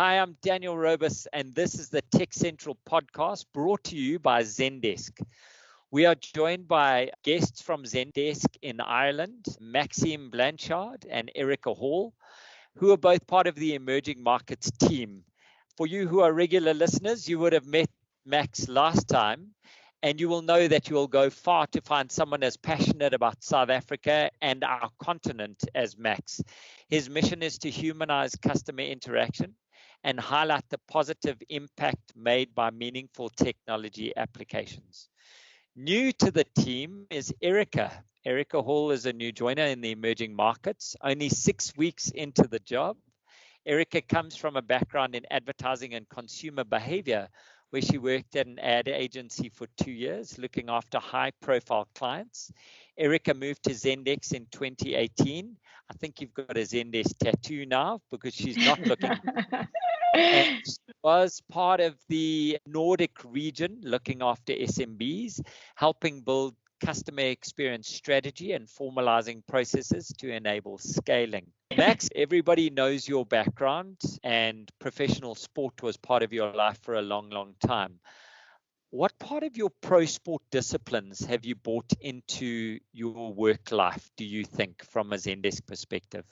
Hi, I'm Daniel Robus, and this is the Tech Central podcast brought to you by Zendesk. We are joined by guests from Zendesk in Ireland, Maxime Blanchard and Erica Hall, who are both part of the emerging markets team. For you who are regular listeners, you would have met Max last time, and you will know that you will go far to find someone as passionate about South Africa and our continent as Max. His mission is to humanize customer interaction and highlight the positive impact made by meaningful technology applications. New to the team is Erica. Erica Hall is a new joiner in the emerging markets, only 6 weeks into the job. Erica comes from a background in advertising and consumer behavior, where she worked at an ad agency for 2 years, looking after high-profile clients. Erica moved to Zendesk in 2018. I think you've got a Zendesk tattoo now because she's not looking. And she was part of the Nordic region, looking after SMBs, helping build customer experience strategy and formalizing processes to enable scaling. Max, everybody knows your background, and professional sport was part of your life for a long, long time. What part of your pro sport disciplines have you brought into your work life, do you think, from a Zendesk perspective?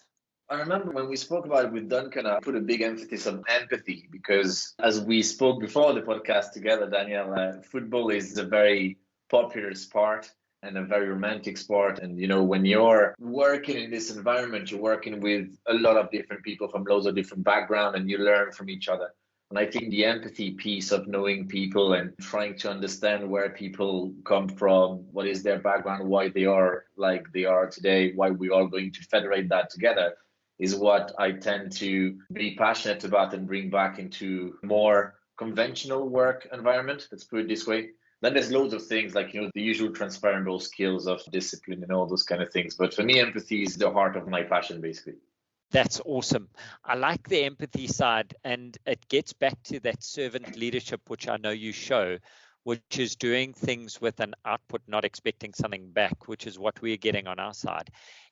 I remember when we spoke about it with Duncan, I put a big emphasis on empathy because as we spoke before the podcast together, Daniel, football is a very popular sport and a very romantic sport. And, when you're working in this environment, you're working with a lot of different people from loads of different backgrounds and you learn from each other. And I think the empathy piece of knowing people and trying to understand where people come from, what is their background, why they are like they are today, why we're all going to federate that together is what I tend to be passionate about and bring back into more conventional work environment. Let's put it this way. Then there's loads of things like, the usual transferable skills of discipline and all those kind of things. But for me, empathy is the heart of my passion, basically. That's awesome. I like the empathy side, and it gets back to that servant leadership, which I know you show, which is doing things with an output, not expecting something back, which is what we're getting on our side.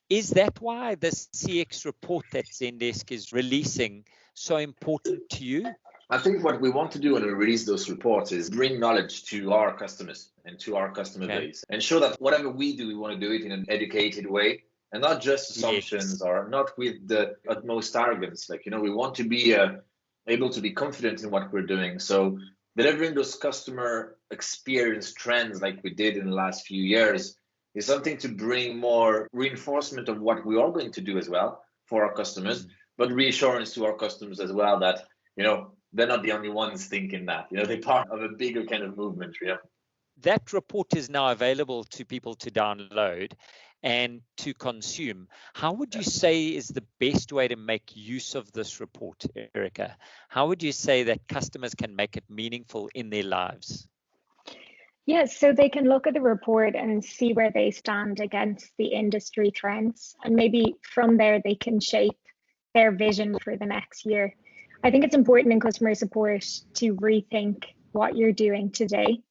Is that why this CX report that Zendesk is releasing so important to you? I think what we want to do when we release those reports is bring knowledge to our customers and to our customer base and show that whatever we do, we want to do it in an educated way and not just assumptions or not with the utmost arrogance. We want to be able to be confident in what we're doing. So delivering those customer experience trends like we did in the last few years is something to bring more reinforcement of what we are going to do as well for our customers, but reassurance to our customers as well that, they're not the only ones thinking that, they're part of a bigger kind of movement. That report is now available to people to download and to consume. How would you say is the best way to make use of this report, Erica? How would you say that customers can make it meaningful in their lives? Yes, so they can look at the report and see where they stand against the industry trends. And maybe from there, they can shape their vision for the next year. I think it's important in customer support to rethink what you're doing today,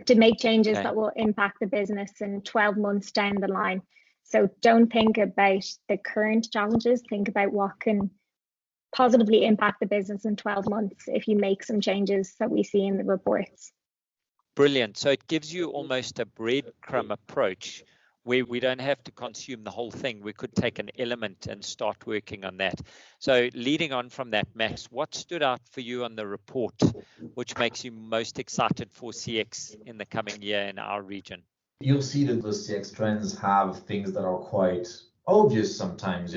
to make changes that will impact the business in 12 months down the line. So don't think about the current challenges, think about what can positively impact the business in 12 months if you make some changes that we see in the reports. Brilliant. So it gives you almost a breadcrumb approach where we don't have to consume the whole thing. We could take an element and start working on that. So leading on from that, Max, what stood out for you on the report, which makes you most excited for CX in the coming year in our region? You'll see that the CX trends have things that are quite obvious sometimes,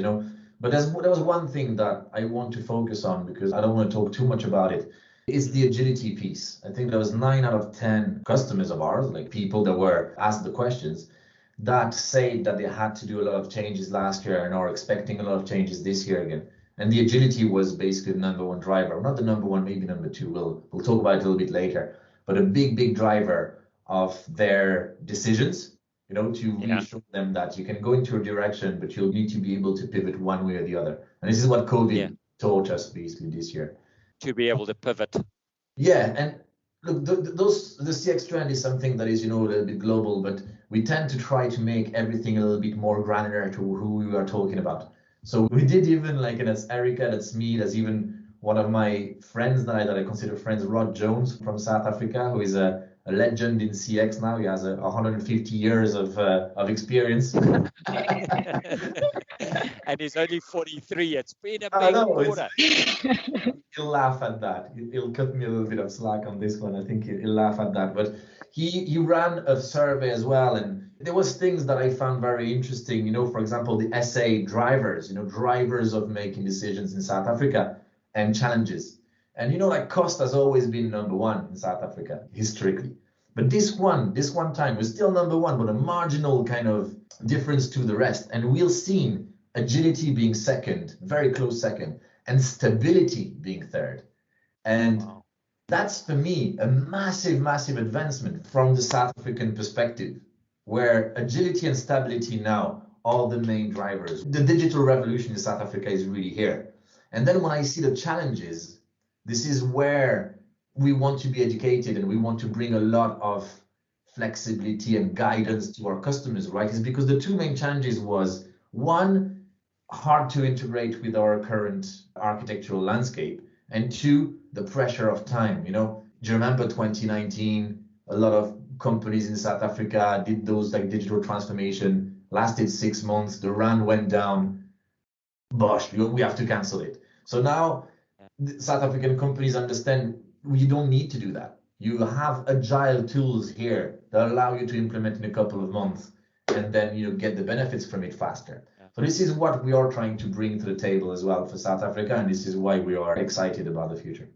but there was one thing that I want to focus on because I don't want to talk too much about it. It's the agility piece. I think there was 9 out of 10 customers of ours, like people that were asked the questions, that say that they had to do a lot of changes last year and are expecting a lot of changes this year again. And the agility was basically the number one driver, not the number one, maybe number two. We'll talk about it a little bit later, but a big driver of their decisions, to reassure them that you can go into a direction, but you'll need to be able to pivot one way or the other. And this is what COVID taught us basically this year. To be able to pivot. Yeah, and look, the CX trend is something that is, a little bit global, but we tend to try to make everything a little bit more granular to who we are talking about. So we did even, and that's Erica, that's me, that's even one of my friends that I consider friends, Rod Jones from South Africa, who is a legend in CX now. He has 150 years of experience. And he's only 43. It's been a big quarter. He'll laugh at that. He'll cut me a little bit of slack on this one. I think he'll laugh at that. But he ran a survey as well, and there was things that I found very interesting. For example, the SA drivers, drivers of making decisions in South Africa, and challenges. And like cost has always been number one in South Africa historically. But this one time was still number one, but a marginal kind of difference to the rest. And we've seen agility being second, very close second, and stability being third. And that's for me a massive, massive advancement from the South African perspective, where agility and stability now are the main drivers. The digital revolution in South Africa is really here. And then when I see the challenges, this is where we want to be educated and we want to bring a lot of flexibility and guidance to our customers, right? Is because the two main challenges was, one, hard to integrate with our current architectural landscape, and two, the pressure of time. Do you remember 2019? A lot of companies in South Africa did those digital transformation, lasted 6 months, the rand went down, bosh, we have to cancel it. So now South African companies understand you don't need to do that. You have agile tools here that allow you to implement in a couple of months and then get the benefits from it faster. So this is what we are trying to bring to the table as well for South Africa, and this is why we are excited about the future.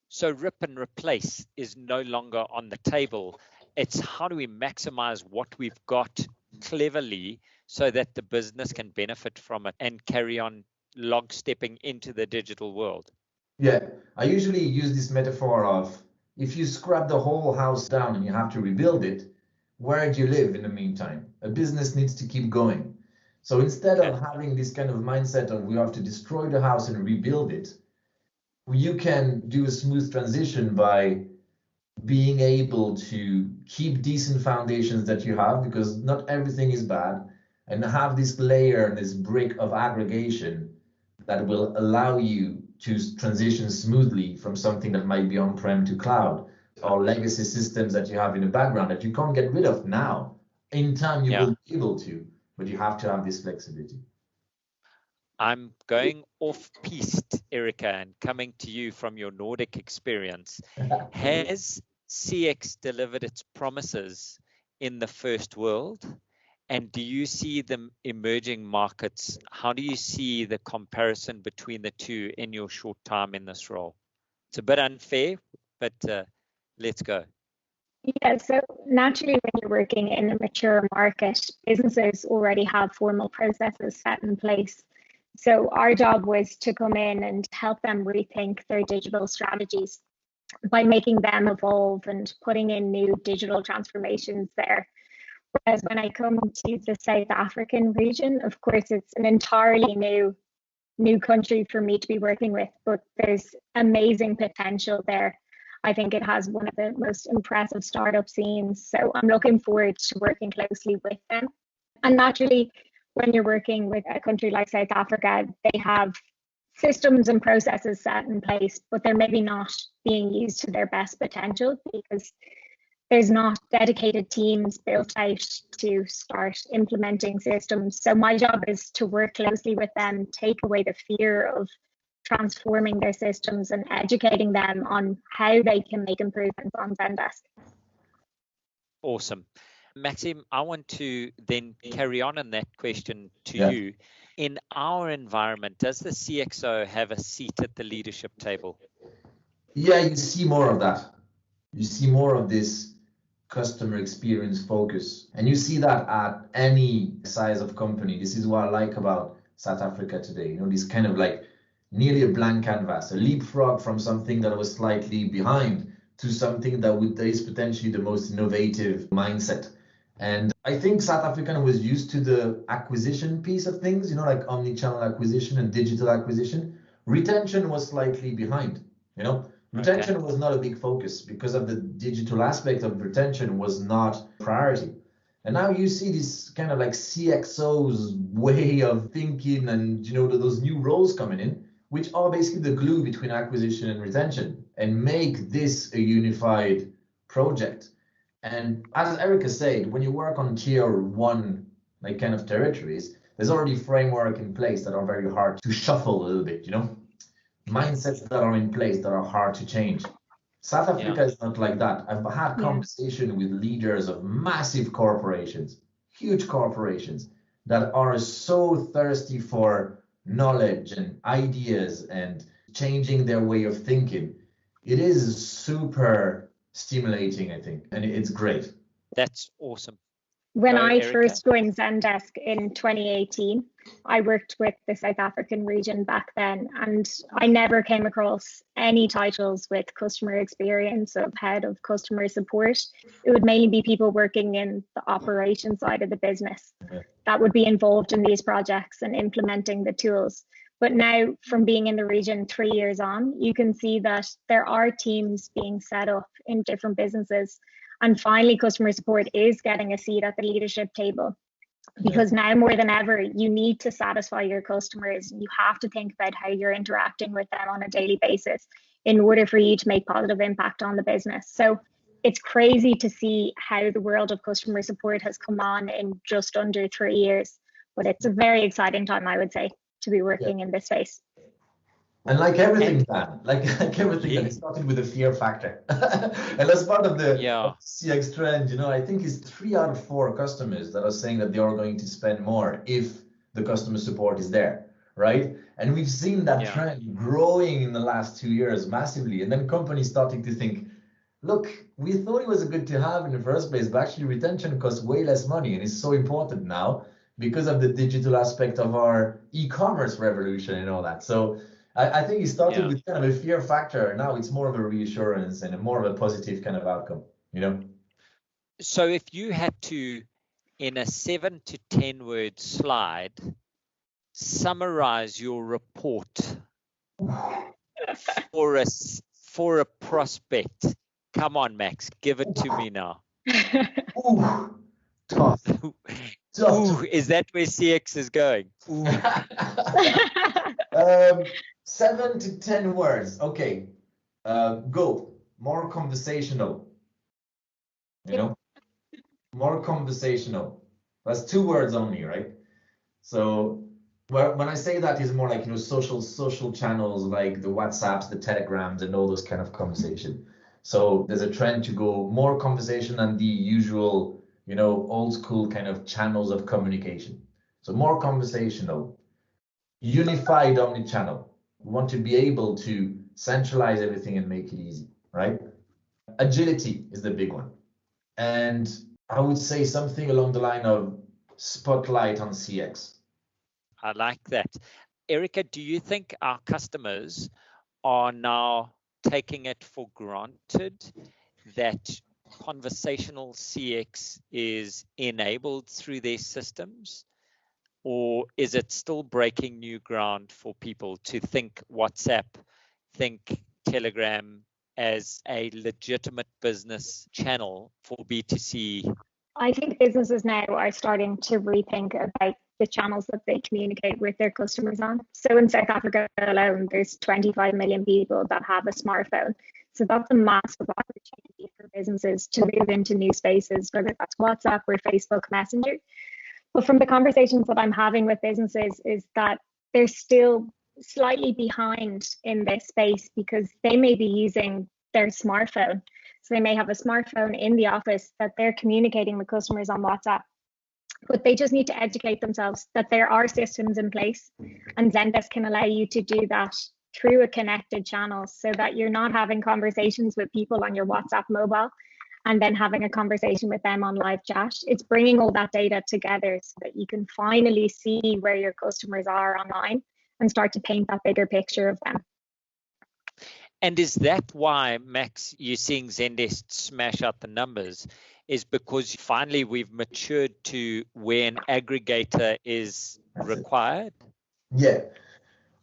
So rip and replace is no longer on the table. It's how do we maximize what we've got cleverly so that the business can benefit from it and carry on log stepping into the digital world. Yeah, I usually use this metaphor of, if you scrap the whole house down and you have to rebuild it, where do you live in the meantime? A business needs to keep going. So instead of having this kind of mindset of we have to destroy the house and rebuild it, you can do a smooth transition by being able to keep decent foundations that you have, because not everything is bad, and have this layer, this brick of aggregation that will allow you to transition smoothly from something that might be on-prem to cloud, or legacy systems that you have in the background that you can't get rid of now. In time, you will be able to, but you have to have this flexibility. I'm going off-piste, Erica, and coming to you from your Nordic experience. Has CX delivered its promises in the first world? And do you see the emerging markets? How do you see the comparison between the two in your short time in this role? It's a bit unfair, but let's go. Yeah, so naturally, when you're working in a mature market, businesses already have formal processes set in place. So our job was to come in and help them rethink their digital strategies by making them evolve and putting in new digital transformations there. Whereas when I come to the South African region, of course, it's an entirely new country for me to be working with, but there's amazing potential there. I think it has one of the most impressive startup scenes. So I'm looking forward to working closely with them. And naturally, when you're working with a country like South Africa, they have systems and processes set in place, but they're maybe not being used to their best potential because there's not dedicated teams built out to start implementing systems. So my job is to work closely with them, take away the fear of transforming their systems and educating them on how they can make improvements on Zendesk. Awesome. Maxime, I want to then carry on that question to you. In our environment, does the CXO have a seat at the leadership table? Yeah, you see more of that. You see more of this customer experience focus. And you see that at any size of company. This is what I like about South Africa today. This kind of like nearly a blank canvas, a leapfrog from something that was slightly behind to something that is potentially the most innovative mindset. And I think South African was used to the acquisition piece of things, like omnichannel acquisition and digital acquisition. Retention was slightly behind, Retention was not a big focus because of the digital aspect of retention was not priority. And now you see this kind of like CXO's way of thinking and, those new roles coming in, which are basically the glue between acquisition and retention, and make this a unified project. And as Erica said, when you work on tier one, like kind of territories, there's already framework in place that are very hard to shuffle a little bit, you know, mindsets that are in place that are hard to change. South Africa is not like that. I've had conversation with leaders of massive corporations, huge corporations, that are so thirsty for knowledge and ideas and changing their way of thinking. It is super stimulating, I think, and it's great. That's awesome. When I first joined Zendesk in 2018, I worked with the South African region back then, and I never came across any titles with customer experience of head of customer support. It would mainly be people working in the operation side of the business that would be involved in these projects and implementing the tools. But now, from being in the region 3 years on, you can see that there are teams being set up in different businesses. And finally, customer support is getting a seat at the leadership table, because now more than ever, you need to satisfy your customers. You have to think about how you're interacting with them on a daily basis in order for you to make positive impact on the business. So it's crazy to see how the world of customer support has come on in just under 3 years. But it's a very exciting time, I would say, to be working in this space. And like everything, Dan, like everything, that it started with a fear factor. And that's part of the CX trend, you know, I think it's 3 out of 4 customers that are saying that they are going to spend more if the customer support is there, right? And we've seen that trend growing in the last 2 years massively. And then companies starting to think, look, we thought it was good to have in the first place, but actually retention costs way less money and is so important now because of the digital aspect of our e-commerce revolution and all that. So I think it started with kind of a fear factor. Now it's more of a reassurance and more of a positive kind of outcome, you know? So if you had to, in a 7 to 10 word slide, summarize your report for a prospect, come on, Max, give it to me now. Ooh, tough. Ooh, is that where CX is going? 7 to 10 words. Okay. Go. More conversational. You know? More conversational. That's 2 words only, right? So when I say that, is more like, you know, social channels like the WhatsApps, the Telegrams, and all those kind of conversation. So there's a trend to go more conversation than the usual, you know, old school kind of channels of communication. So more conversational. Unified omnichannel. We want to be able to centralize everything and make it easy, right? Agility is the big one. And I would say something along the line of spotlight on CX. I like that. Erica, do you think our customers are now taking it for granted that conversational CX is enabled through their systems? Or is it still breaking new ground for people to think WhatsApp, think Telegram as a legitimate business channel for B2C? I think businesses now are starting to rethink about the channels that they communicate with their customers on. So in South Africa alone, there's 25 million people that have a smartphone. So that's a massive opportunity for businesses to move into new spaces, whether that's WhatsApp or Facebook Messenger. But from the conversations that I'm having with businesses is that they're still slightly behind in this space because they may be using their smartphone. So they may have a smartphone in the office that they're communicating with customers on WhatsApp, but they just need to educate themselves that there are systems in place, and Zendesk can allow you to do that through a connected channel so that you're not having conversations with people on your WhatsApp mobile and then having a conversation with them on live chat. It's bringing all that data together so that you can finally see where your customers are online and start to paint that bigger picture of them. And is that why, Max, you're seeing Zendesk smash out the numbers, is because finally we've matured to where an aggregator is required? Yeah,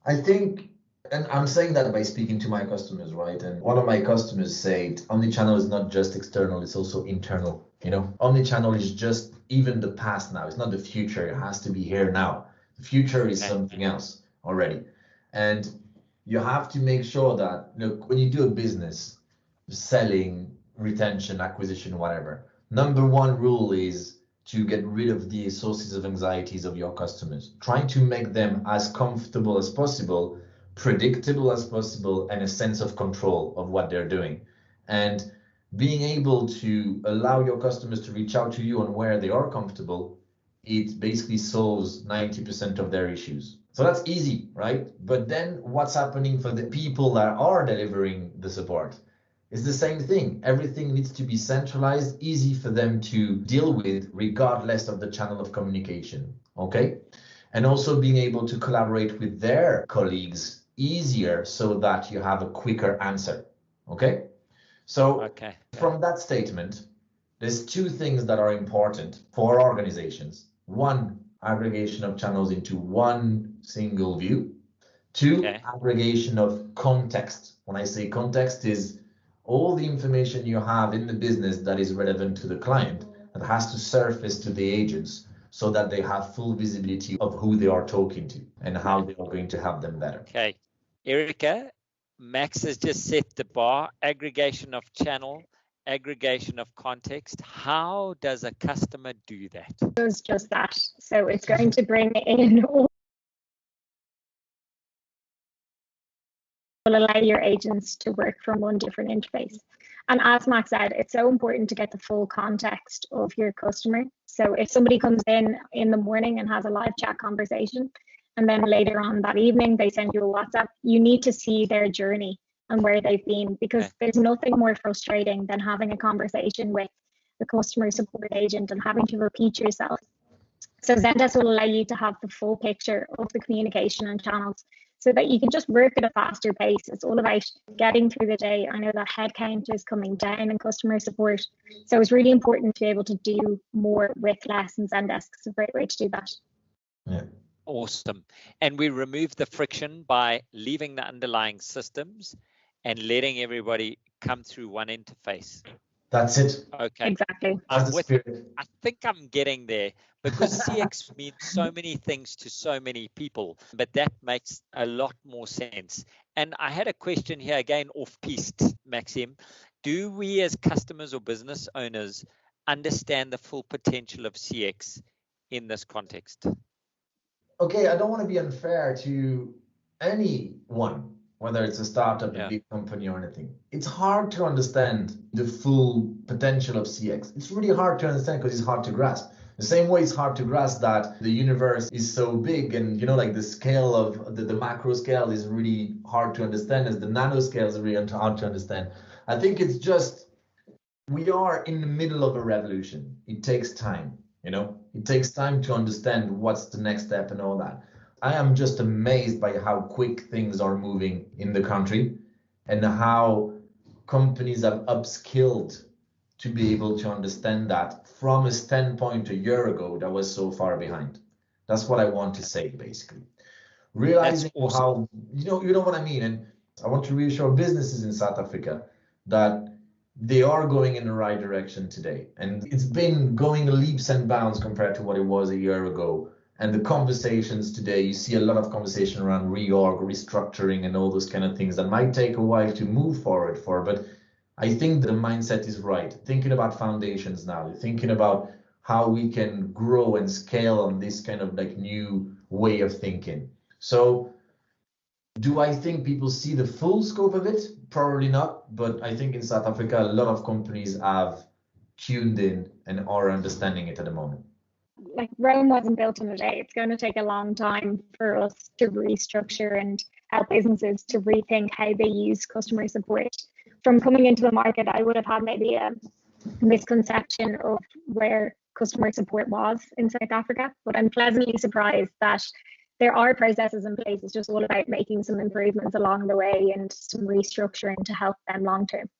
I think, and I'm saying that by speaking to my customers, right? And one of my customers said, omnichannel is not just external, it's also internal. You know, omnichannel is just even the past now. It's not the future. It has to be here now. The future is something else already. And you have to make sure that, look, when you do a business, selling, retention, acquisition, whatever, number one rule is to get rid of the sources of anxieties of your customers, trying to make them as comfortable as possible, predictable as possible, and a sense of control of what they're doing. And being able to allow your customers to reach out to you on where they are comfortable, it basically solves 90% of their issues. So that's easy, right? But then what's happening for the people that are delivering the support? It's the same thing. Everything needs to be centralized, easy for them to deal with, regardless of the channel of communication. Okay? And also being able to collaborate with their colleagues easier so that you have a quicker answer. Okay? So from that statement, there's two things that are important for organizations. One, aggregation of channels into one single view. Two, aggregation of context. When I say context, is all the information you have in the business that is relevant to the client that has to surface to the agents so that they have full visibility of who they are talking to and how they are going to help them better. Okay. Erica, Max has just set the bar, aggregation of channel, aggregation of context. How does a customer do that? It does just that. So it's going to bring in all, will allow your agents to work from one different interface. And as Max said, it's so important to get the full context of your customer. So if somebody comes in the morning and has a live chat conversation, and then later on that evening they send you a WhatsApp, you need to see their journey and where they've been, because there's nothing more frustrating than having a conversation with the customer support agent and having to repeat yourself. So Zendesk will allow you to have the full picture of the communication and channels so that you can just work at a faster pace. It's all about getting through the day. I know that headcount is coming down in customer support. So it's really important to be able to do more with less, and Zendesk is a great way to do that. Yeah. Awesome. And we remove the friction by leaving the underlying systems and letting everybody come through one interface. That's it. Okay. Exactly. I think I'm getting there, because CX means so many things to so many people, but that makes a lot more sense. And I had a question here again off-piste, Maxime. Do we as customers or business owners understand the full potential of CX in this context? Okay, I don't want to be unfair to anyone, whether it's a startup, a big company or anything. It's hard to understand the full potential of CX. It's really hard to understand because it's hard to grasp. The same way it's hard to grasp that the universe is so big, and like the scale of the macro scale is really hard to understand, as the nano scale is really hard to understand. I think it's just, we are in the middle of a revolution. It takes time. It takes time to understand what's the next step and all that. I am just amazed by how quick things are moving in the country and how companies have upskilled to be able to understand that from a standpoint a year ago that was so far behind. That's what I want to say, basically. Realizing how, you know what I mean? And I want to reassure businesses in South Africa that they are going in the right direction today. And it's been going leaps and bounds compared to what it was a year ago. And the conversations today, you see a lot of conversation around reorg, restructuring, and all those kind of things that might take a while to move forward for. But I think the mindset is right. Thinking about foundations now, thinking about how we can grow and scale on this kind of like new way of thinking. So do I think people see the full scope of it? Probably not, but I think in South Africa, a lot of companies have tuned in and are understanding it at the moment. Like Rome wasn't built in a day. It's going to take a long time for us to restructure and help businesses to rethink how they use customer support. From coming into the market, I would have had maybe a misconception of where customer support was in South Africa, but I'm pleasantly surprised that there are processes in place. It's just all about making some improvements along the way and some restructuring to help them long term.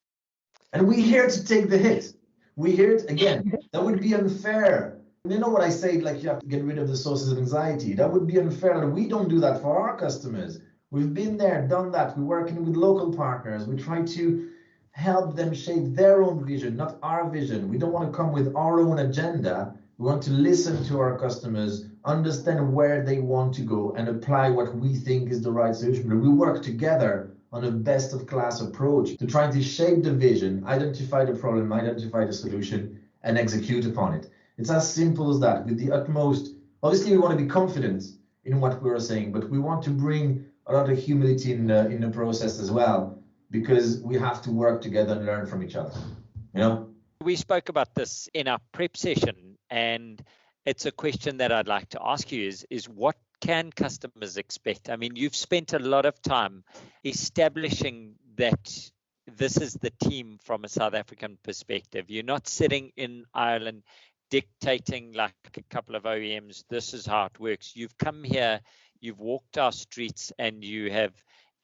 And we're here to take the hit. We hear it again. That would be unfair. You know what I say, like you have to get rid of the sources of anxiety. That would be unfair. We don't do that for our customers. We've been there, done that. We're working with local partners. We try to help them shape their own vision, not our vision. We don't want to come with our own agenda. We want to listen to our customers, understand where they want to go, and apply what we think is the right solution. But we work together on a best of class approach to try to shape the vision, identify the problem, identify the solution, and execute upon it. It's as simple as that, with the utmost. Obviously, we want to be confident in what we're saying, but we want to bring a lot of humility in the process as well, because we have to work together and learn from each other. You know? We spoke about this in our prep session, and it's a question that I'd like to ask you is what can customers expect? I mean, you've spent a lot of time establishing that this is the team from a South African perspective. You're not sitting in Ireland dictating like a couple of OEMs, this is how it works. You've come here, you've walked our streets, and you have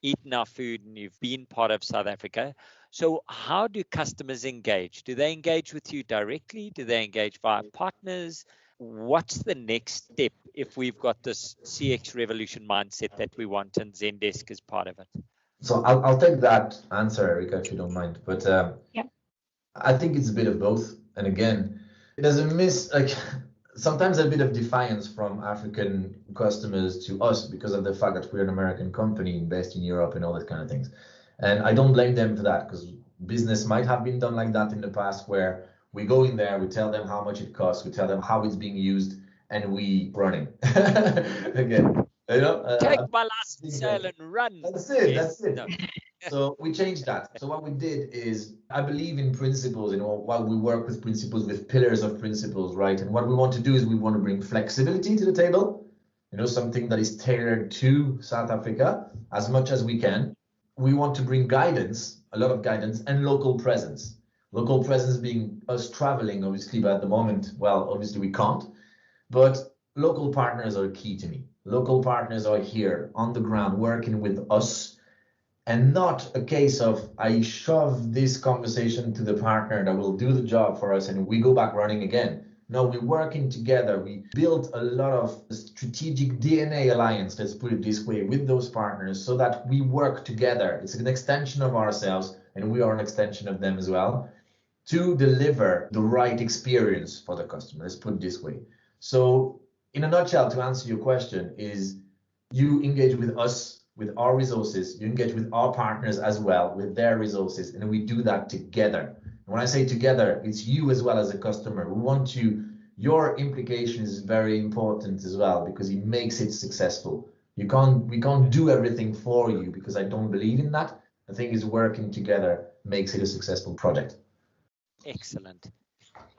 eaten our food, and you've been part of South Africa. So how do customers engage? Do they engage with you directly? Do they engage via partners? What's the next step if we've got this CX revolution mindset that we want, and Zendesk is part of it? So I'll take that answer, Erica, if you don't mind. But Yeah. I think it's a bit of both. And again, there's sometimes a bit of defiance from African customers to us because of the fact that we're an American company based in Europe and all that kind of things. And I don't blame them for that, because business might have been done like that in the past, where we go in there, we tell them how much it costs, we tell them how it's being used, and we running. Again, take my last sale and run. That's it. Yes. That's it. No. So we changed that. So what we did is, I believe in principles, while we work with principles, with pillars of principles, right? And what we want to do is we want to bring flexibility to the table, something that is tailored to South Africa as much as we can. We want to bring guidance, a lot of guidance, and local presence. Local presence being us traveling, obviously, but at the moment, well, obviously we can't. But local partners are key to me. Local partners are here on the ground working with us, and not a case of I shove this conversation to the partner that will do the job for us and we go back running again. No, we're working together. We built a lot of strategic DNA alliance, let's put it this way, with those partners, so that we work together. It's an extension of ourselves, and we are an extension of them as well, to deliver the right experience for the customer. Let's put it this way. So in a nutshell, to answer your question, is you engage with us, with our resources, you engage with our partners as well, with their resources, and we do that together. When I say together, it's you as well as a customer. We want your implication is very important as well, because it makes it successful. We can't do everything for you, because I don't believe in that. I think it's working together makes it a successful project. Excellent.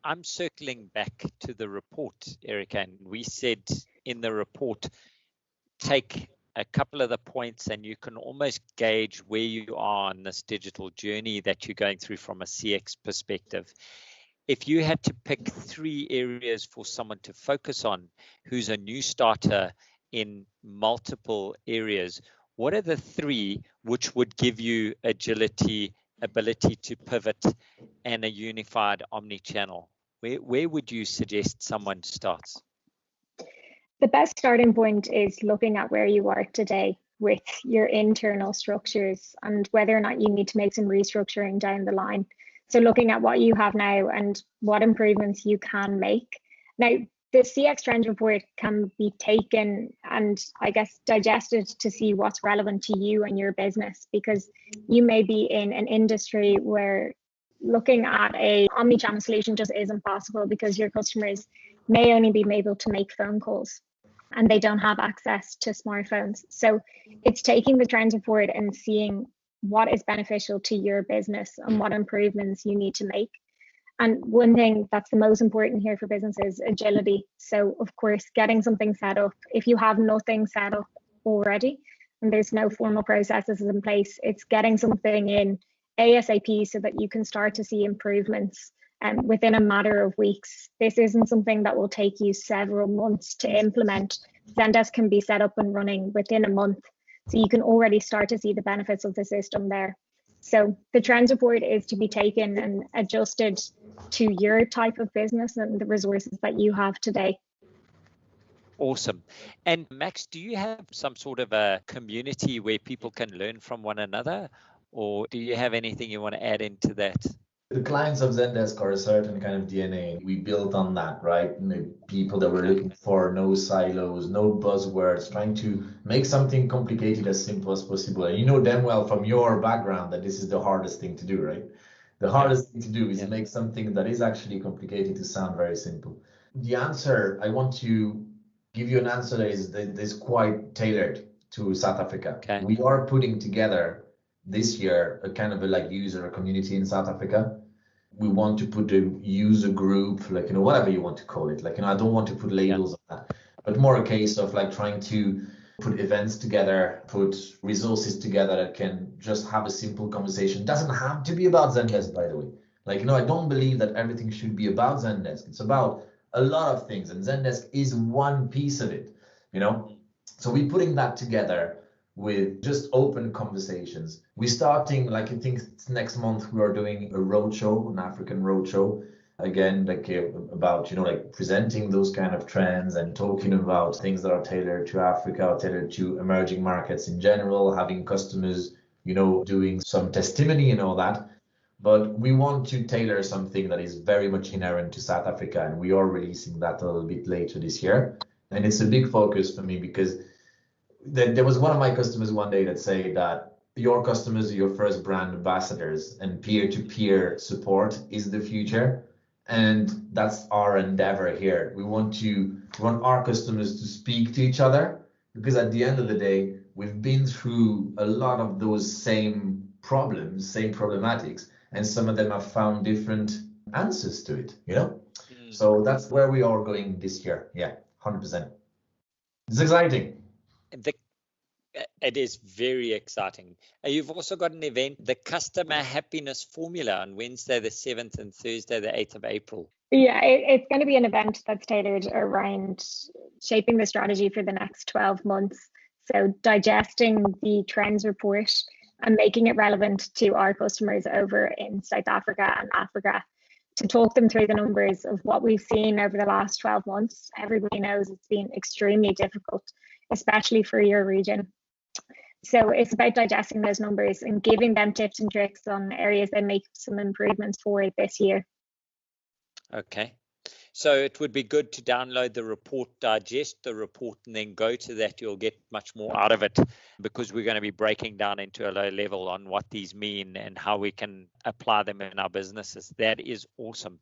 I'm circling back to the report, Erica, and we said in the report, take a couple of the points and you can almost gauge where you are on this digital journey that you're going through from a CX perspective. If you had to pick 3 areas for someone to focus on who's a new starter in multiple areas, what are the 3 which would give you agility, ability to pivot, and a unified omnichannel? Where would you suggest someone starts? The best starting point is looking at where you are today with your internal structures and whether or not you need to make some restructuring down the line. So looking at what you have now and what improvements you can make. Now, the CX trend report can be taken and I guess digested to see what's relevant to you and your business, because you may be in an industry where looking at a omnichannel solution just isn't possible because your customers may only be able to make phone calls and they don't have access to smartphones. So it's taking the trends report and seeing what is beneficial to your business and what improvements you need to make. And one thing that's the most important here for business is agility. So of course, getting something set up, if you have nothing set up already and there's no formal processes in place, it's getting something in ASAP so that you can start to see improvements within a matter of weeks. This isn't something that will take you several months to implement. Zendesk can be set up and running within a month. So you can already start to see the benefits of the system there. So the trends report is to be taken and adjusted to your type of business and the resources that you have today. Awesome. And Max, do you have some sort of a community where people can learn from one another? Or do you have anything you want to add into that? The clients of Zendesk are a certain kind of DNA. We built on that, right? And the people that we're looking for, no silos, no buzzwords, trying to make something complicated as simple as possible. And you know damn well from your background that this is the hardest thing to do, right? The hardest thing to do is make something that is actually complicated to sound very simple. The answer, I want to give you an answer that is quite tailored to South Africa. Okay. We are putting together this year a kind of a like user community in South Africa. We want to put a user group, like, you know, whatever you want to call it. Like, you know, I don't want to put labels on that, but more a case of like trying to put events together, put resources together that can just have a simple conversation. It doesn't have to be about Zendesk, by the way. Like, you know, I don't believe that everything should be about Zendesk. It's about a lot of things, and Zendesk is one piece of it, you know? So we're putting that together with just open conversations. We're starting, like, I think next month we are doing a roadshow, an African roadshow, again, like about, you know, like presenting those kind of trends and talking about things that are tailored to Africa, or tailored to emerging markets in general, having customers, you know, doing some testimony and all that. But we want to tailor something that is very much inherent to South Africa, and we are releasing that a little bit later this year. And it's a big focus for me because there was one of my customers one day that said that your customers are your first brand ambassadors, and peer-to-peer support is the future. And that's our endeavor here. We want our customers to speak to each other, because at the end of the day, we've been through a lot of those same problems, same problematics, and some of them have found different answers to it, you know? So that's where we are going this year. Yeah, 100%. It's exciting. It is very exciting. You've also got an event, the Customer Happiness Formula, on Wednesday the 7th and Thursday the 8th of April. Yeah, it's going to be an event that's tailored around shaping the strategy for the next 12 months. So digesting the trends report and making it relevant to our customers over in South Africa and Africa, to talk them through the numbers of what we've seen over the last 12 months. Everybody knows it's been extremely difficult, especially for your region. So it's about digesting those numbers and giving them tips and tricks on areas that make some improvements for this year. Okay. So it would be good to download the report, digest the report, and then go to that. You'll get much more out of it, because we're going to be breaking down into a low level on what these mean and how we can apply them in our businesses. That is awesome.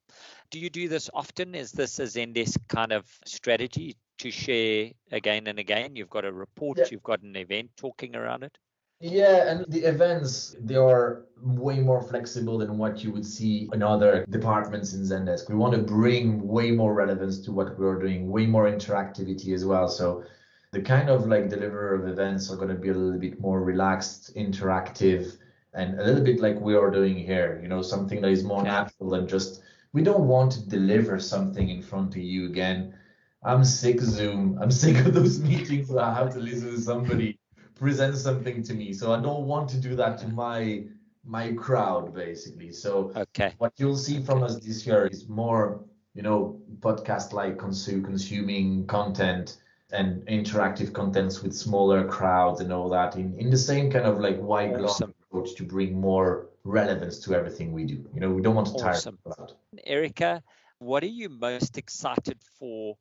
Do you do this often? Is this a Zendesk kind of strategy to share again and again? You've got a report, You've got an event talking around it. Yeah, and the events, they are way more flexible than what you would see in other departments in Zendesk. We want to bring way more relevance to what we're doing, way more interactivity as well. So the kind of like delivery of events are going to be a little bit more relaxed, interactive, and a little bit like we are doing here, you know, something that is more natural than just, we don't want to deliver something in front of you again. I'm sick of Zoom. I'm sick of those meetings where I have to listen to somebody present something to me. So I don't want to do that to my crowd, basically. So what you'll see from us this year is more, you know, podcast like consuming content and interactive contents with smaller crowds and all that in the same kind of like white glove approach to bring more relevance to everything we do. You know, we don't want to tire people out. Erica, what are you most excited for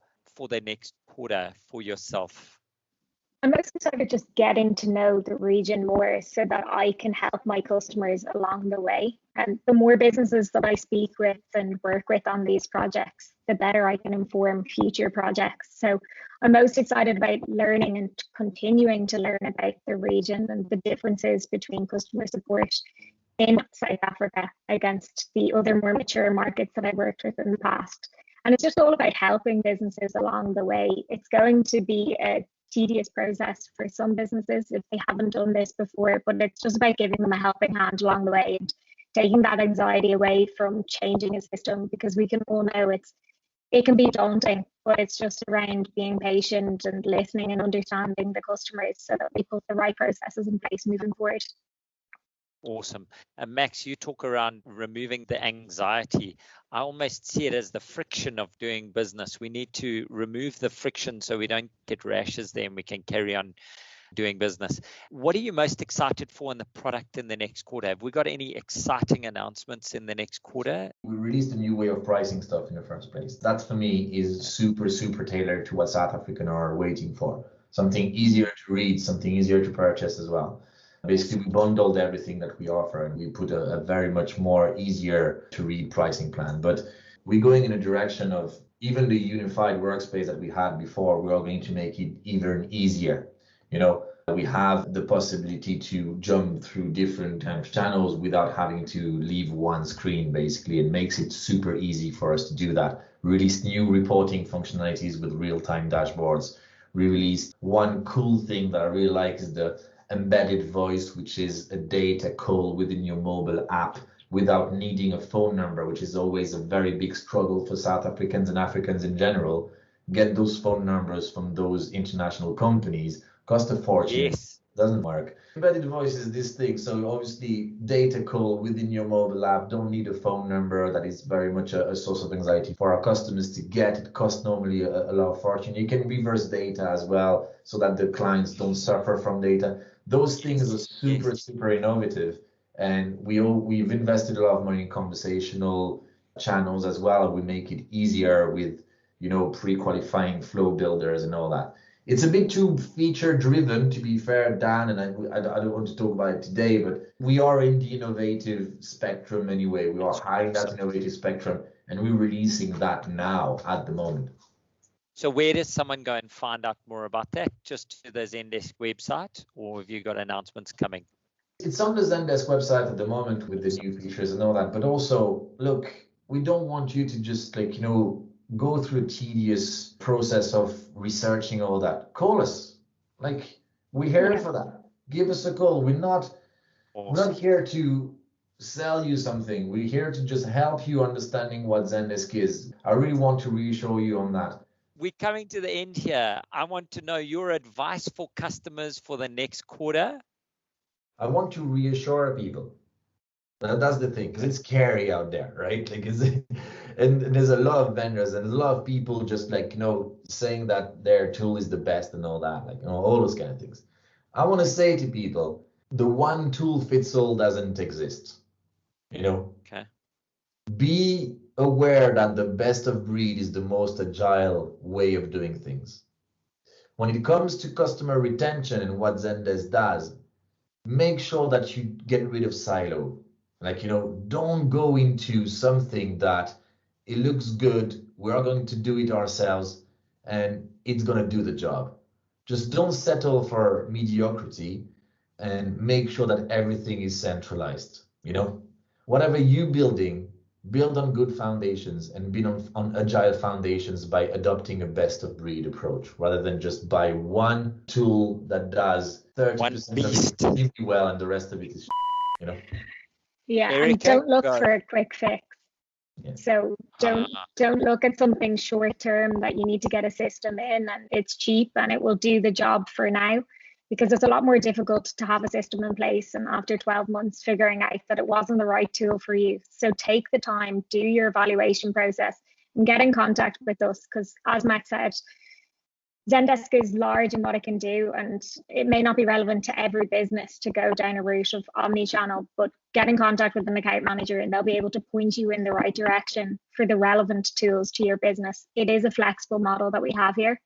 the next quarter for yourself? I'm most excited just getting to know the region more so that I can help my customers along the way. And the more businesses that I speak with and work with on these projects, the better I can inform future projects. So I'm most excited about learning and continuing to learn about the region and the differences between customer support in South Africa against the other more mature markets that I've worked with in the past. And it's just all about helping businesses along the way. It's going to be a tedious process for some businesses if they haven't done this before, but it's just about giving them a helping hand along the way and taking that anxiety away from changing a system, because we can all know it can be daunting, but it's just around being patient and listening and understanding the customers so that we put the right processes in place moving forward. Awesome. And Max, you talk around removing the anxiety. I almost see it as the friction of doing business. We need to remove the friction so we don't get rashes there and we can carry on doing business. What are you most excited for in the product in the next quarter? Have we got any exciting announcements in the next quarter? We released a new way of pricing stuff in the first place. That for me is super tailored to what South Africans are waiting for. Something easier to read, something easier to purchase as well. Basically, we bundled everything that we offer and we put a very much more easier to read pricing plan. But we're going in a direction of even the unified workspace that we had before, we are going to make it even easier. We have the possibility to jump through different channels without having to leave one screen, basically. It makes it super easy for us to do that. Released new reporting functionalities with real-time dashboards. We released one cool thing that I really like is the embedded voice, which is a data call within your mobile app without needing a phone number, which is always a very big struggle for South Africans and Africans in general. Get those phone numbers from those international companies, cost a fortune. Yes. Doesn't work. Embedded voice is this thing. So obviously data call within your mobile app, don't need a phone number. That is very much a source of anxiety for our customers to get. It costs normally a lot of fortune. You can reverse data as well so that the clients don't suffer from data. Those things are super innovative. And we've invested a lot of money in conversational channels as well. We make it easier with, pre-qualifying flow builders and all that. It's a bit too feature driven, to be fair, Dan, and I don't want to talk about it today, but we are in the innovative spectrum anyway. We are high in that innovative spectrum, and we're releasing that now at the moment. So where does someone go and find out more about that? Just to the Zendesk website, or have you got announcements coming? It's on the Zendesk website at the moment with the new features and all that, but also, look, we don't want you to just go through a tedious process of researching all that. Call us. We're here for that. Give us a call. We're not here to sell you something. We're here to just help you understanding what Zendesk is. I really want to reassure you on that. We're coming to the end here. I want to know your advice for customers for the next quarter. I want to reassure people. That's the thing, because it's scary out there, right? And there's a lot of vendors and a lot of people just saying that their tool is the best and all that, all those kind of things. I want to say to people, the one tool fits all doesn't exist. Okay. Be aware that the best of breed is the most agile way of doing things. When it comes to customer retention and what Zendesk does, make sure that you get rid of silo. Don't go into something that it looks good, we are going to do it ourselves, and it's going to do the job. Just don't settle for mediocrity and make sure that everything is centralized. Whatever you're building, build on good foundations and build on agile foundations by adopting a best of breed approach rather than just buy one tool that does 30% of it really well and the rest of it is Yeah, Erica, and don't look for a quick fix. Yeah. So don't look at something short term that you need to get a system in and it's cheap and it will do the job for now, because it's a lot more difficult to have a system in place and after 12 months figuring out that it wasn't the right tool for you. So take the time, do your evaluation process and get in contact with us, because as Max said, Zendesk is large in what it can do, and it may not be relevant to every business to go down a route of omnichannel, but get in contact with an account manager and they'll be able to point you in the right direction for the relevant tools to your business. It is a flexible model that we have here.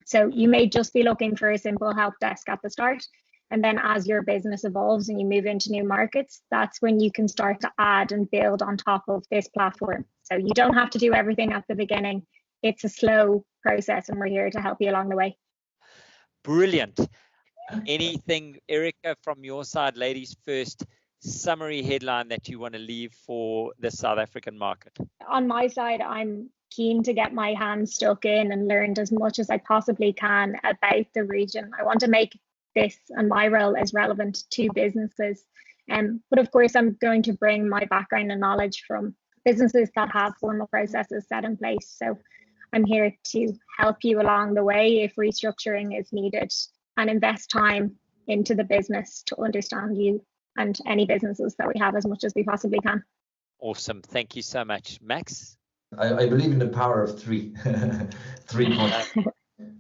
So you may just be looking for a simple help desk at the start. And then as your business evolves and you move into new markets, that's when you can start to add and build on top of this platform. So you don't have to do everything at the beginning. It's a slow process and we're here to help you along the way. Brilliant. Anything, Erica, from your side, ladies first, summary headline that you want to leave for the South African market? On my side, I'm keen to get my hands stuck in and learned as much as I possibly can about the region. I want to make this and my role as relevant to businesses. But of course, I'm going to bring my background and knowledge from businesses that have formal processes set in place. So I'm here to help you along the way if restructuring is needed, and invest time into the business to understand you and any businesses that we have as much as we possibly can. Awesome. Thank you so much. Max? I believe in the power of three. 3 points.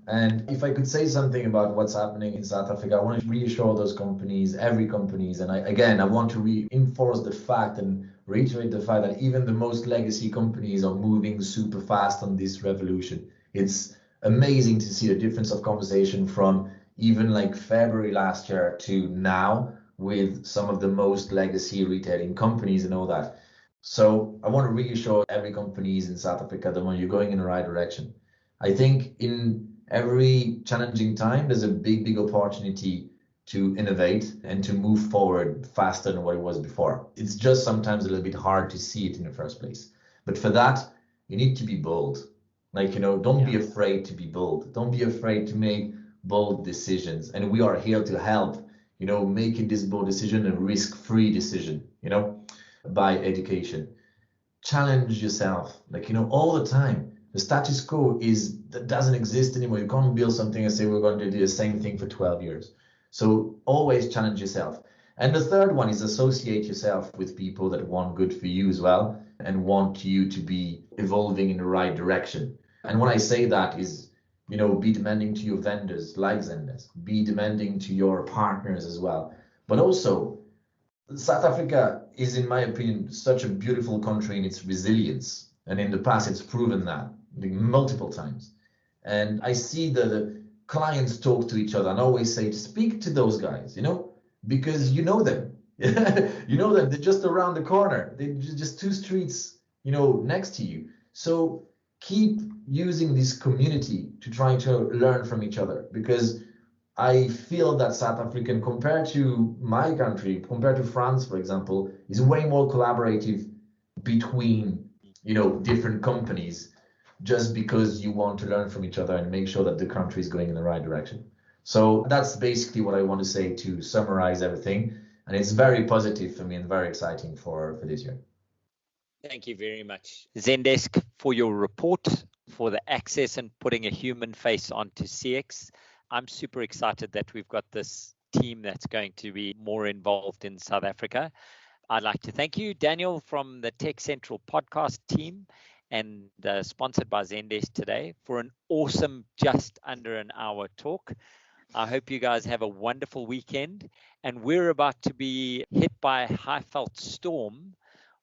And if I could say something about what's happening in South Africa, I want to reassure those companies, every companies, and I want to reinforce the fact and reiterate the fact that even the most legacy companies are moving super fast on this revolution. It's amazing to see the difference of conversation from even like February last year to now with some of the most legacy retailing companies and all that. So I want to reassure every companies in South Africa that when you're going in the right direction. I think in every challenging time, there's a big opportunity to innovate and to move forward faster than what it was before. It's just sometimes a little bit hard to see it in the first place. But for that, you need to be bold. Like, don't be afraid to be bold. Don't be afraid to make bold decisions. And we are here to help, making this bold decision a risk-free decision, by education. Challenge yourself, all the time. The status quo that doesn't exist anymore. You can't build something and say we're going to do the same thing for 12 years. So always challenge yourself. And the third one is associate yourself with people that want good for you as well and want you to be evolving in the right direction. And when I say that is, be demanding to your vendors like Zendesk, be demanding to your partners as well. But also, South Africa is, in my opinion, such a beautiful country in its resilience. And in the past, it's proven that multiple times. And I see the clients talk to each other and always say, speak to those guys, because you know them. You know them. They're just around the corner. They're just 2 streets, next to you. So keep using this community to try to learn from each other, because I feel that South African, compared to my country, compared to France, for example, is way more collaborative between, different companies, just because you want to learn from each other and make sure that the country is going in the right direction. So that's basically what I want to say to summarize everything. And it's very positive for me and very exciting for this year. Thank you very much, Zendesk, for your report, for the access and putting a human face onto CX. I'm super excited that we've got this team that's going to be more involved in South Africa. I'd like to thank you, Daniel, from the Tech Central podcast team and sponsored by Zendesk today, for an awesome just under an hour talk. I hope you guys have a wonderful weekend. And we're about to be hit by a high-felt storm,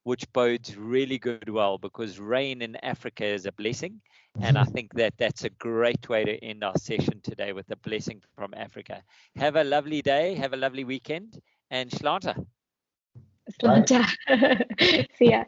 which bodes really good well, because rain in Africa is a blessing. And I think that that's a great way to end our session today, with a blessing from Africa. Have a lovely day. Have a lovely weekend. And Shlanta. See ya.